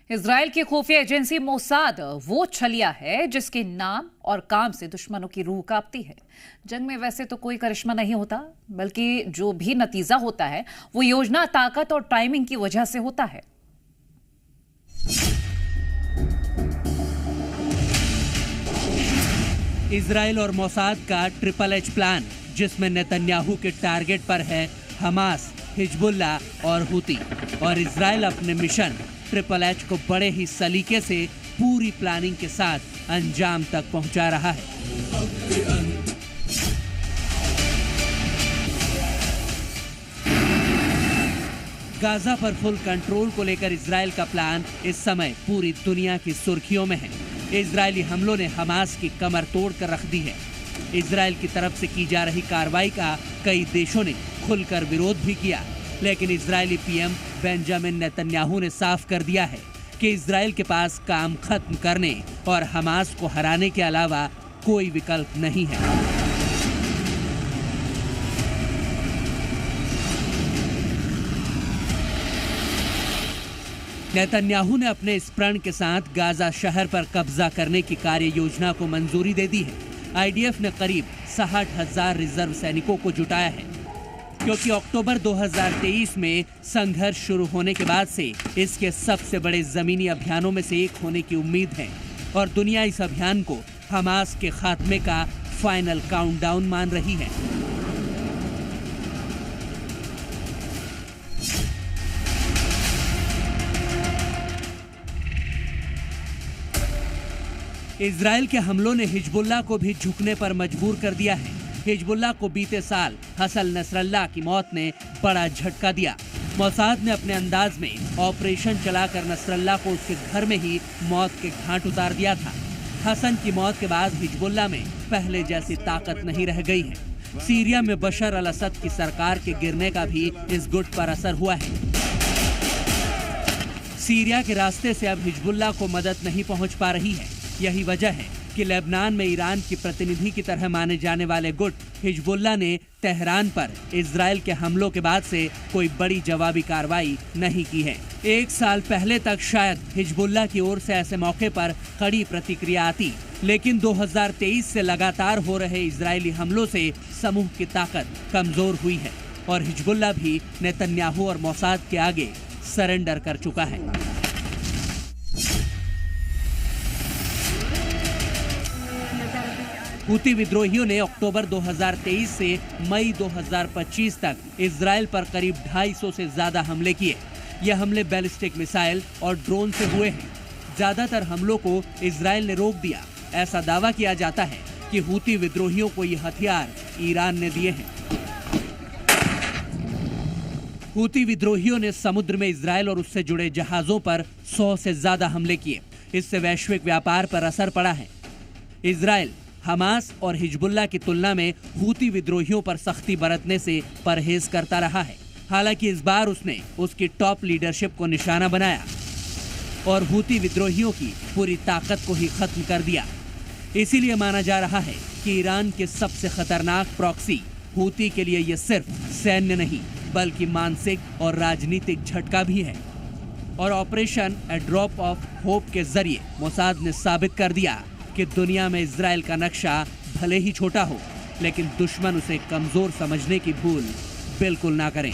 Israel की खुफिया agency Mossad वो छलिया है जिसके नाम और काम से दुश्मनों की रूह कांपती है। जंग में वैसे तो कोई करिश्मा नहीं होता, बल्कि जो भी नतीजा होता है वो योजना, ताकत और टाइमिंग की वजह से होता है। इजराइल और मोसाद का ट्रिपल एच प्लान, जिसमें नेतन्याहू के टारगेट पर है हमास, हिजबुल्ला और हुती, और इजराइल अपने मिशन ट्रिपल एच को बड़े ही सलीके से पूरी प्लानिंग के साथ अंजाम तक पहुंचा रहा है। गाजा पर फुल कंट्रोल को लेकर इजराइल का प्लान इस समय पूरी दुनिया की सुर्खियों में है। इजरायली हमलों ने हमास की कमर तोड़ कर रख दी है। इजराइल की तरफ से की जा रही कार्रवाई का कई देशों ने खुलकर विरोध भी किया, लेकिन इजरायली पीएम बेंजामिन नेतन्याहू ने साफ कर दिया है कि इजराइल के पास काम खत्म करने और हमास को हराने के अलावा कोई विकल्प नहीं है। नेतन्याहू ने अपने इस प्रण के साथ गाजा शहर पर कब्जा करने की कार्य योजना को मंजूरी दे दी है। आईडीएफ ने करीब 60,000 रिजर्व सैनिकों को जुटाया है, क्योंकि अक्टूबर 2023 में संघर्ष शुरू होने के बाद से इसके सबसे बड़े जमीनी अभियानों में से एक होने की उम्मीद है, और दुनिया इस अभियान को हमास के खात्मे का फाइनल काउंटडाउन मान रही है। इजराइल के हमलों ने हिजबुल्ला को भी झुकने पर मजबूर कर दिया है। हिजबुल्ला को बीते साल हसन नसरल्ला की मौत ने बड़ा झटका दिया। मोसाद ने अपने अंदाज में ऑपरेशन चलाकर नसरल्ला को उसके घर में ही मौत के घाट उतार दिया था। हसन की मौत के बाद हिजबुल्ला में पहले जैसी ताकत नहीं रह गई है। सीरिया में बशर अल असद की सरकार के गिरने का भी इस गुट पर असर हुआ है। सीरिया के रास्ते से अब हिजबुल्ला को मदद नहीं पहुंच पा रही है। यही वजह है कि लेबनान में ईरान की प्रतिनिधि की तरह माने जाने वाले गुट हिजबुल्ला ने तेहरान पर इजराइल के हमलों के बाद से कोई बड़ी जवाबी कार्रवाई नहीं की है। एक साल पहले तक शायद हिजबुल्ला की ओर से ऐसे मौके पर कड़ी प्रतिक्रिया आती, लेकिन 2023 से लगातार हो रहे इजरायली हमलों से समूह की ताकत कमजोर हुई है, और हिजबुल्ला भी नेतन्याहू और मोसाद के आगे सरेंडर कर चुका है। हुती विद्रोहियों ने अक्टूबर 2023 से मई 2025 तक इजराइल पर करीब 250 से ज्यादा हमले किए। यह हमले बैलिस्टिक मिसाइल और ड्रोन से हुए हैं। ज्यादातर हमलों को इजराइल ने रोक दिया। ऐसा दावा किया जाता है कि हुती विद्रोहियों को ये हथियार ईरान ने दिए हैं। हुती विद्रोहियों ने समुद्र में इजराइल और उससे जुड़े जहाजों पर 100 से ज्यादा हमले किए। इससे वैश्विक व्यापार पर असर पड़ा है। इजराइल हमास और हिजबुल्ला की तुलना में हुती विद्रोहियों पर सख्ती बरतने से परहेज करता रहा है। हालांकि इस बार उसने उसकी टॉप लीडरशिप को निशाना बनाया और हुती विद्रोहियों की पूरी ताकत को ही खत्म कर दिया। इसीलिए माना जा रहा है कि ईरान के सबसे खतरनाक प्रॉक्सी हुती के लिए यह सिर्फ सैन्य नहीं, बल्कि मानसिक और राजनीतिक झटका भी है। और operation A drop of hope के जरिए मोसाद ने साबित कर दिया कि दुनिया में इजराइल का नक्शा भले ही छोटा हो, लेकिन दुश्मन उसे कमजोर समझने की भूल बिल्कुल ना करें।